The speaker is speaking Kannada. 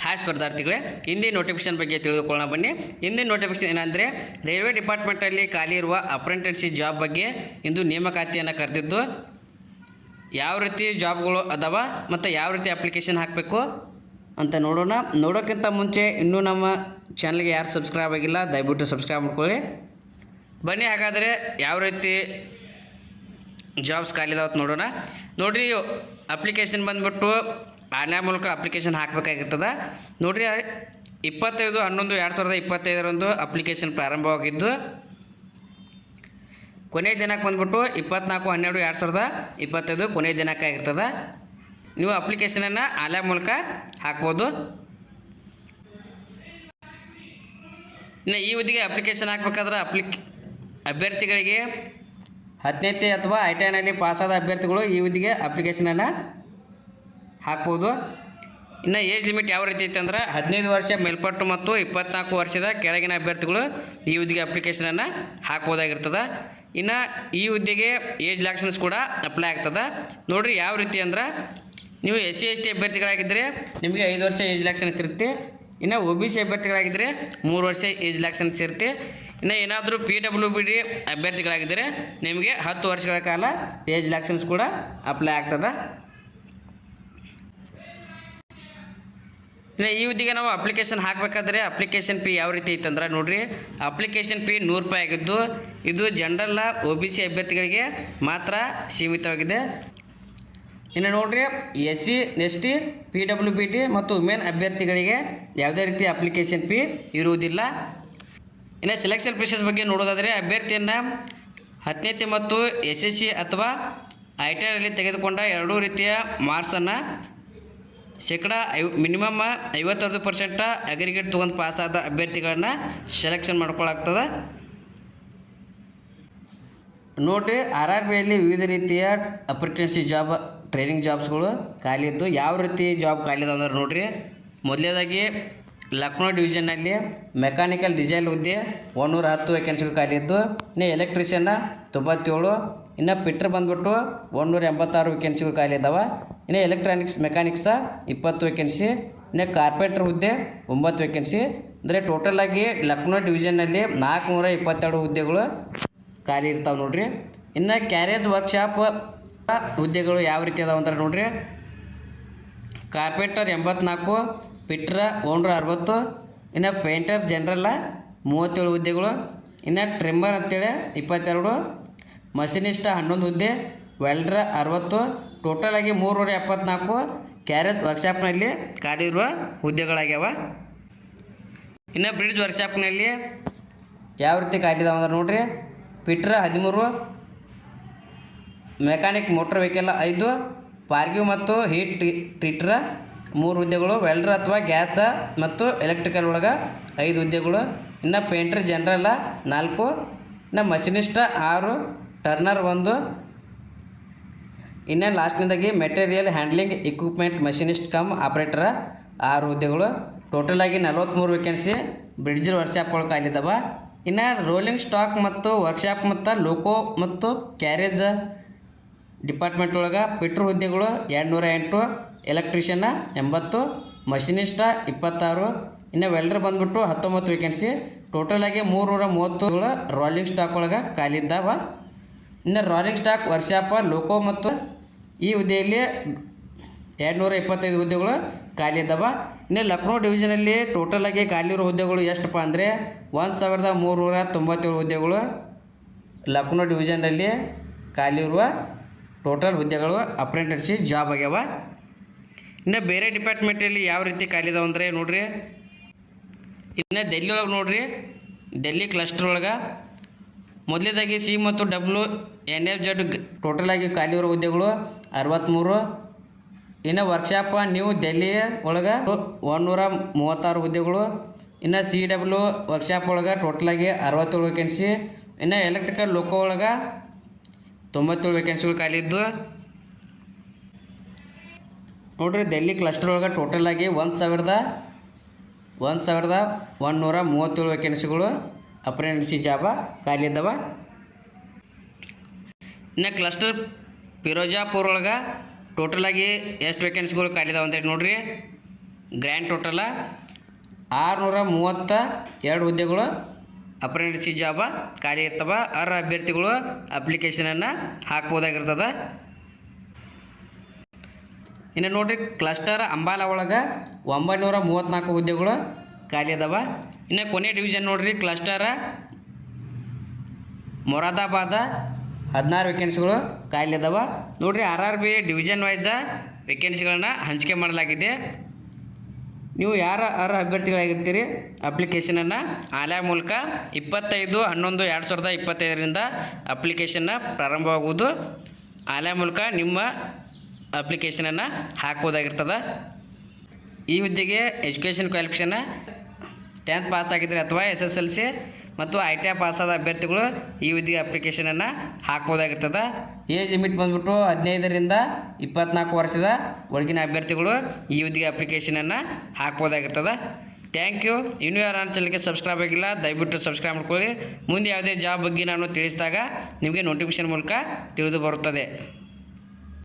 ಹಾಯ್ ಸ್ಪರ್ಧಾರ್ಥಿಗಳೇ, ಹಿಂದಿನ ನೋಟಿಫಿಕೇಶನ್ ಬಗ್ಗೆ ತಿಳಿದುಕೊಳ್ಳೋಣ ಬನ್ನಿ. ಹಿಂದಿನ ನೋಟಿಫಿಕೇಶನ್ ಏನಂದರೆ ರೈಲ್ವೆ ಡಿಪಾರ್ಟ್ಮೆಂಟಲ್ಲಿ ಖಾಲಿ ಇರುವ ಅಪ್ರೆಂಟಿಸ್ಶಿಪ್ ಜಾಬ್ ಬಗ್ಗೆ ಇಂದು ನೇಮಕಾತಿಯನ್ನು ಕರೆದಿದ್ದು, ಯಾವ ರೀತಿ ಜಾಬ್ಗಳು ಅದಾವ ಮತ್ತು ಯಾವ ರೀತಿ ಅಪ್ಲಿಕೇಶನ್ ಹಾಕಬೇಕು ಅಂತ ನೋಡೋಣ. ನೋಡೋಕ್ಕಿಂತ ಮುಂಚೆ ಇನ್ನೂ ನಮ್ಮ ಚಾನಲ್ಗೆ ಯಾರು ಸಬ್ಸ್ಕ್ರೈಬ್ ಆಗಿಲ್ಲ ದಯವಿಟ್ಟು ಸಬ್ಸ್ಕ್ರೈಬ್ ಮಾಡ್ಕೊಳ್ಳಿ. ಬನ್ನಿ ಹಾಗಾದರೆ ಯಾವ ರೀತಿ ಜಾಬ್ಸ್ ಖಾಲಿ ಇದಾವತ್ತು ನೋಡೋಣ. ನೋಡಿರಿ, ಅಪ್ಲಿಕೇಶನ್ ಬಂದುಬಿಟ್ಟು ಆನ್ಲೈನ್ ಮೂಲಕ ಅಪ್ಲಿಕೇಶನ್ ಹಾಕಬೇಕಾಗಿರ್ತದೆ. ನೋಡಿರಿ, 25/11/2025 ಅಪ್ಲಿಕೇಶನ್ ಪ್ರಾರಂಭವಾಗಿದ್ದು ಕೊನೆಯ ದಿನಕ್ಕೆ ಬಂದುಬಿಟ್ಟು 24/12/2025 ಕೊನೆಯ ದಿನಕ್ಕೆ ಆಗಿರ್ತದೆ. ನೀವು ಅಪ್ಲಿಕೇಶನನ್ನು ಆನ್ಲೈನ್ ಮೂಲಕ ಹಾಕ್ಬೋದು. ಇನ್ನು ಈ ಹುದ್ದೆಗೆ ಅಪ್ಲಿಕೇಶನ್ ಹಾಕಬೇಕಾದ್ರೆ ಅಭ್ಯರ್ಥಿಗಳಿಗೆ 10ನೇ ಅಥವಾ ITIನಲ್ಲಿ ಪಾಸಾದ ಅಭ್ಯರ್ಥಿಗಳು ಈ ಹುದ್ದೆಗೆ ಅಪ್ಲಿಕೇಶನನ್ನು ಹಾಕ್ಬೋದು. ಇನ್ನು ಏಜ್ ಲಿಮಿಟ್ ಯಾವ ರೀತಿ ಐತೆ ಅಂದ್ರೆ 15 ವರ್ಷ ಮೇಲ್ಪಟ್ಟು ಮತ್ತು 24 ವರ್ಷದ ಕೆಳಗಿನ ಅಭ್ಯರ್ಥಿಗಳು ಈ ಹುದ್ದೆಗೆ ಅಪ್ಲಿಕೇಶನನ್ನು ಹಾಕ್ಬೋದಾಗಿರ್ತದೆ. ಇನ್ನು ಈ ಹುದ್ದೆಗೆ ಏಜ್ ರಿಲ್ಯಾಕ್ಸೇಷನ್ಸ್ ಕೂಡ ಅಪ್ಲೈ ಆಗ್ತದೆ. ನೋಡಿರಿ ಯಾವ ರೀತಿ ಅಂದ್ರೆ, ನೀವು SC ST ಅಭ್ಯರ್ಥಿಗಳಾಗಿದ್ದರೆ ನಿಮಗೆ 5 ವರ್ಷ ಏಜ್ ರಿಲ್ಯಾಕ್ಸೇಷನ್ಸ್ ಇರುತ್ತೆ. ಇನ್ನು OBC ಅಭ್ಯರ್ಥಿಗಳಾಗಿದ್ದರೆ 3 ವರ್ಷ ಏಜ್ ರಿಲ್ಯಾಕ್ಸೇಷನ್ಸ್ ಇರುತ್ತೆ. ಇನ್ನು ಏನಾದರೂ PWBD ಅಭ್ಯರ್ಥಿಗಳಾಗಿದ್ದರೆ ನಿಮಗೆ 10 ವರ್ಷಗಳ ಕಾಲ ಏಜ್ ರಿಲ್ಯಾಕ್ಸೇಷನ್ಸ್ ಕೂಡ ಅಪ್ಲೈ ಆಗ್ತದೆ. ಇನ್ನು ಈ ಹುದ್ದೆಗೆ ನಾವು ಅಪ್ಲಿಕೇಶನ್ ಹಾಕಬೇಕಾದ್ರೆ ಅಪ್ಲಿಕೇಶನ್ ಫೀ ಯಾವ ರೀತಿ ಐತಂದ್ರೆ, ನೋಡಿರಿ, ಅಪ್ಲಿಕೇಶನ್ ಫೀ 100 ರೂಪಾಯಿ ಆಗಿದ್ದು ಇದು ಜನರಲ್ OBC ಅಭ್ಯರ್ಥಿಗಳಿಗೆ ಮಾತ್ರ ಸೀಮಿತವಾಗಿದೆ. ಇನ್ನು ನೋಡಿರಿ, SC ST PWBD ಮತ್ತು ವುಮೆನ್ ಅಭ್ಯರ್ಥಿಗಳಿಗೆ ಯಾವುದೇ ರೀತಿ ಅಪ್ಲಿಕೇಶನ್ ಫೀ ಇರುವುದಿಲ್ಲ. ಇನ್ನು ಸೆಲೆಕ್ಷನ್ ಪ್ರೊಸೆಸ್ ಬಗ್ಗೆ ನೋಡೋದಾದರೆ, ಅಭ್ಯರ್ಥಿಯನ್ನು 10ನೇ ಮತ್ತು SSC ಅಥವಾ ITIನಲ್ಲಿ ತೆಗೆದುಕೊಂಡ ಎರಡೂ ರೀತಿಯ ಮಾರ್ಕ್ಸನ್ನು ಮಿನಿಮಮ್ 56% ಅಗ್ರಿಗೇಟ್ ತೊಗೊಂಡು ಪಾಸಾದ ಅಭ್ಯರ್ಥಿಗಳನ್ನು ಸೆಲೆಕ್ಷನ್ ಮಾಡ್ಕೊಳ್ಳಾಗ್ತದೆ. ನೋಡಿರಿ, RRBಯಲ್ಲಿ ವಿವಿಧ ರೀತಿಯ ಅಪ್ರೆಂಟಿಸ್ಶಿಪ್ ಜಾಬ್ ಟ್ರೈನಿಂಗ್ ಜಾಬ್ಸ್ಗಳು ಖಾಲಿ ಇದ್ದು ಯಾವ ರೀತಿ ಜಾಬ್ ಖಾಲಿ ಇದಾವೆ ಅಂದ್ರೆ, ನೋಡಿರಿ, ಮೊದಲನೇದಾಗಿ ಲಕ್ನೋ ಡಿವಿಷನ್ನಲ್ಲಿ ಮೆಕ್ಯಾನಿಕಲ್ ಡಿಸೈಲ್ ಹುದ್ದೆ 110 ವೇಕೆನ್ಸಿಗಳು ಖಾಲಿ ಇದ್ದು, ಇನ್ನು ಎಲೆಕ್ಟ್ರಿಷಿಯನ್ನ 97, ಇನ್ನು ಪಿಟ್ರ್ ಬಂದುಬಿಟ್ಟು 186 ವೇಕೆನ್ಸಿಗಳು ಖಾಲಿ ಇದ್ದಾವೆ. ಇನ್ನು ಎಲೆಕ್ಟ್ರಾನಿಕ್ಸ್ ಮೆಕ್ಯಾನಿಕ್ಸ 20 ವೇಕೆನ್ಸಿ, ಇನ್ನು ಕಾರ್ಪೆಂಟ್ರ್ ಹುದ್ದೆ 9 ವೇಕೆನ್ಸಿ. ಅಂದರೆ ಟೋಟಲಾಗಿ ಲಕ್ನೋ ಡಿವಿಷನ್ನಲ್ಲಿ 422 ಹುದ್ದೆಗಳು ಖಾಲಿ ಇರ್ತಾವೆ ನೋಡಿರಿ. ಇನ್ನು ಕ್ಯಾರೇಜ್ ವರ್ಕ್ಶಾಪ್ ಹುದ್ದೆಗಳು ಯಾವ ರೀತಿ ಅದಾವೆ ಅಂದ್ರೆ, ನೋಡಿರಿ, ಕಾರ್ಪೆಂಟರ್ 84, ಪಿಟ್ರ 160, ಇನ್ನು ಪೇಂಟರ್ ಜನರಲ್ಲ 37 ಹುದ್ದೆಗಳು, ಇನ್ನು ಟ್ರಿಮ್ಮರ್ ಅಂತೇಳಿ 22, ಮಷಿನಿಸ್ಟ 11 ಹುದ್ದೆ, ವೆಲ್ಡ್ರ 60, ಟೋಟಲಾಗಿ 374 ಕ್ಯಾರೇಜ್ ವರ್ಕ್ಶಾಪ್ನಲ್ಲಿ ಖಾಲಿ ಇರುವ ಹುದ್ದೆಗಳಾಗ್ಯಾವ. ಇನ್ನು ಬ್ರಿಡ್ಜ್ ವರ್ಕ್ಶಾಪ್ನಲ್ಲಿ ಯಾವ ರೀತಿ ಖಾಲಿ ಇದಾವೆ ಅಂದ್ರೆ, ನೋಡಿರಿ, ಪಿಟ್ರ 13, ಮೆಕ್ಯಾನಿಕ್ ಮೋಟ್ರ್ ವೆಹಿಕಲ್ 5, ಪಾರ್ಕಿಂಗ್ ಮತ್ತು ಹೀಟ್ ಟ್ರೀಟರ್ 3 ಹುದ್ದೆಗಳು, ವೆಲ್ಡರ್ ಅಥವಾ ಗ್ಯಾಸ್ ಮತ್ತು ಎಲೆಕ್ಟ್ರಿಕಲ್ ಒಳಗೆ 5 ಹುದ್ದೆಗಳು, ಇನ್ನು ಪೇಂಟರ್ ಜನರಲ್ಲ 4, ಇನ್ನು ಮಷಿನಿಸ್ಟ 6, ಟರ್ನರ್ 1, ಇನ್ನು ಲಾಸ್ಟ್ನೇದಾಗಿ material handling equipment machinist cum operator 6 ಹುದ್ದೆಗಳು. ಟೋಟಲಾಗಿ 43 ವೇಕೆನ್ಸಿ ಬ್ರಿಡ್ಜ್ ವರ್ಕ್ಶಾಪ್ ಒಳಗೆ ಖಾಲಿದ್ದಾವೆ. ಇನ್ನು ರೋಲಿಂಗ್ ಸ್ಟಾಕ್ ಮತ್ತು ವರ್ಕ್ಶಾಪ್ ಮತ್ತು ಲೋಕೋ ಮತ್ತು ಕ್ಯಾರೇಜ್ ಡಿಪಾರ್ಟ್ಮೆಂಟ್ ಒಳಗೆ ಪಿಟ್ರ್ ಹುದ್ದೆಗಳು 208, ಎಲೆಕ್ಟ್ರಿಷಿಯನ್ನ 80, ಮಷಿನಿಸ್ಟ 26, ಇನ್ನು ವೆಲ್ಡರ್ ಬಂದುಬಿಟ್ಟು 19 ವೇಕೆನ್ಸಿ. ಟೋಟಲಾಗಿ 330 ರೋಲಿಂಗ್ ಸ್ಟಾಕ್ ಒಳಗೆ ಖಾಲಿ ಇದ್ದಾವೆ. ಇನ್ನು ರೋಲಿಂಗ್ ಸ್ಟಾಕ್ ವರ್ಕ್ಶಾಪ್ ಲೋಕೋ ಮತ್ತು ಈ ಹುದ್ದೆಯಲ್ಲಿ 225 ಹುದ್ದೆಗಳು ಖಾಲಿ ಇದ್ದಾವೆ. ಇನ್ನು ಲಕ್ನೋ ಡಿವಿಷನಲ್ಲಿ ಟೋಟಲಾಗಿ ಖಾಲಿ ಇರೋ ಹುದ್ದೆಗಳು ಎಷ್ಟಪ್ಪ ಅಂದರೆ 1397 ಹುದ್ದೆಗಳು ಲಕ್ನೋ ಡಿವಿಷನ್ನಲ್ಲಿ ಖಾಲಿ ಇರುವ ಟೋಟಲ್ ಹುದ್ದೆಗಳು ಅಪ್ರೆಂಟಿಸ್ಶಿಪ್ ಜಾಬ್ ಆಗ್ಯಾವ. ಇನ್ನು ಬೇರೆ ಡಿಪಾರ್ಟ್ಮೆಂಟಲ್ಲಿ ಯಾವ ರೀತಿ ಖಾಲಿ ಇದಾವೆ ಅಂದರೆ, ನೋಡಿರಿ, ಇನ್ನು ಡೆಲ್ಲಿ ಒಳಗೆ ನೋಡಿರಿ, ಡೆಲ್ಲಿ ಕ್ಲಸ್ಟರ್ ಒಳಗೆ ಮೊದಲೇದಾಗಿ C ಮತ್ತು WNFZ ಟೋಟಲಾಗಿ ಖಾಲಿ ಇರೋ ಹುದ್ದೆಗಳು 63. ಇನ್ನು ವರ್ಕ್ಶಾಪ್ ನ್ಯೂ ಡೆಲ್ಲಿ ಒಳಗೆ 136 ಹುದ್ದೆಗಳು, ಇನ್ನು CW ವರ್ಕ್ಶಾಪ್ ಒಳಗೆ ಟೋಟಲಾಗಿ 67 ವೇಕೆನ್ಸಿ, ಇನ್ನು ಎಲೆಕ್ಟ್ರಿಕಲ್ ಲೋಕೋ ಒಳಗೆ 97 ವೇಕೆನ್ಸಿಗಳು ಖಾಲಿ ಇದ್ದು, ನೋಡಿರಿ, ಡೆಲ್ಲಿ ಕ್ಲಸ್ಟರ್ ಒಳಗೆ ಟೋಟಲಾಗಿ 1137 ವೇಕೆನ್ಸಿಗಳು ಅಪ್ರೆಂಟಿಸ್ಶಿಪ್ ಜಾಬ ಖಾಲಿ ಇದ್ದಾವೆ. ಇನ್ನು ಕ್ಲಸ್ಟರ್ ಫಿರೋಜಾಪುರ ಒಳಗೆ ಟೋಟಲಾಗಿ ಎಷ್ಟು ವೇಕೆನ್ಸಿಗಳು ಖಾಲಿ ಇದಾವೆ ಅಂತೇಳಿ ನೋಡಿರಿ, ಗ್ರ್ಯಾಂಡ್ ಟೋಟಲ 632 ಹುದ್ದೆಗಳು ಅಪ್ರೆಂಟಿಸ್ ಜಾಬ ಖಾಲಿ ಇರ್ತವೆ. ಅರ್ಹ ಅಭ್ಯರ್ಥಿಗಳು ಅಪ್ಲಿಕೇಶನನ್ನು ಹಾಕ್ಬೋದಾಗಿರ್ತದೆ. ಇನ್ನು ನೋಡಿರಿ, ಕ್ಲಸ್ಟರ್ ಅಂಬಾಲ ಒಳಗೆ 934 ಹುದ್ದೆಗಳು ಖಾಲಿ ಅದಾವೆ. ಇನ್ನು ಕೊನೆ ಡಿವಿಷನ್ ನೋಡಿರಿ, ಕ್ಲಸ್ಟರ ಮೊರಾದಾಬಾದ 16 ವೇಕೆನ್ಸಿಗಳು ಖಾಲಿ ಅದಾವೆ. ನೋಡಿರಿ, RRB ಡಿವಿಷನ್ ವೈಸ ವೇಕೆನ್ಸಿಗಳನ್ನು ಹಂಚಿಕೆ ಮಾಡಲಾಗಿದೆ. ನೀವು ಯಾರು ಅರ್ಹ ಅಭ್ಯರ್ಥಿಗಳಾಗಿರ್ತೀರಿ ಅಪ್ಲಿಕೇಶನನ್ನು ಆನ್ಲೈನ್ ಮೂಲಕ 25/11/2025 ಅಪ್ಲಿಕೇಶನ್ನ ಪ್ರಾರಂಭವಾಗುವುದು. ಆನ್ಲೈನ್ ಮೂಲಕ ನಿಮ್ಮ ಅಪ್ಲಿಕೇಶನನ್ನು ಹಾಕ್ಬೋದಾಗಿರ್ತದೆ. ಈ ಹುದ್ದೆಗೆ ಎಜುಕೇಷನ್ ಕ್ವಾಲಿಫಿಕೇಷನ್ 10th ಪಾಸ್ ಆಗಿದ್ದರೆ ಅಥವಾ SSLC ಮತ್ತು ITI ಪಾಸಾದ ಅಭ್ಯರ್ಥಿಗಳು ಈ ಹುದ್ದೆಗೆ ಅಪ್ಲಿಕೇಶನನ್ನು ಹಾಕ್ಬೋದಾಗಿರ್ತದೆ. ಏಜ್ ಲಿಮಿಟ್ ಬಂದ್ಬಿಟ್ಟು 15ರಿಂದ 24 ವರ್ಷದ ಒಳಗಿನ ಅಭ್ಯರ್ಥಿಗಳು ಈ ಹುದ್ದೆಗೆ ಅಪ್ಲಿಕೇಶನನ್ನು ಹಾಕ್ಬೋದಾಗಿರ್ತದೆ. Thank you. ಇನ್ನೂ ಯಾರು ನನ್ನ ಚಾನಲ್ಗೆ ಸಬ್ಸ್ಕ್ರೈಬ್ ಆಗಿಲ್ಲ, ದಯವಿಟ್ಟು ಸಬ್ಸ್ಕ್ರೈಬ್ ಮಾಡ್ಕೊಳ್ಳಿ. ಮುಂದೆ ಯಾವುದೇ ಜಾಬ್ ಬಗ್ಗೆ ನಾನು ತಿಳಿಸಿದಾಗ ನಿಮಗೆ ನೋಟಿಫಿಕೇಷನ್ ಮೂಲಕ ತಿಳಿದು ಬರುತ್ತದೆ.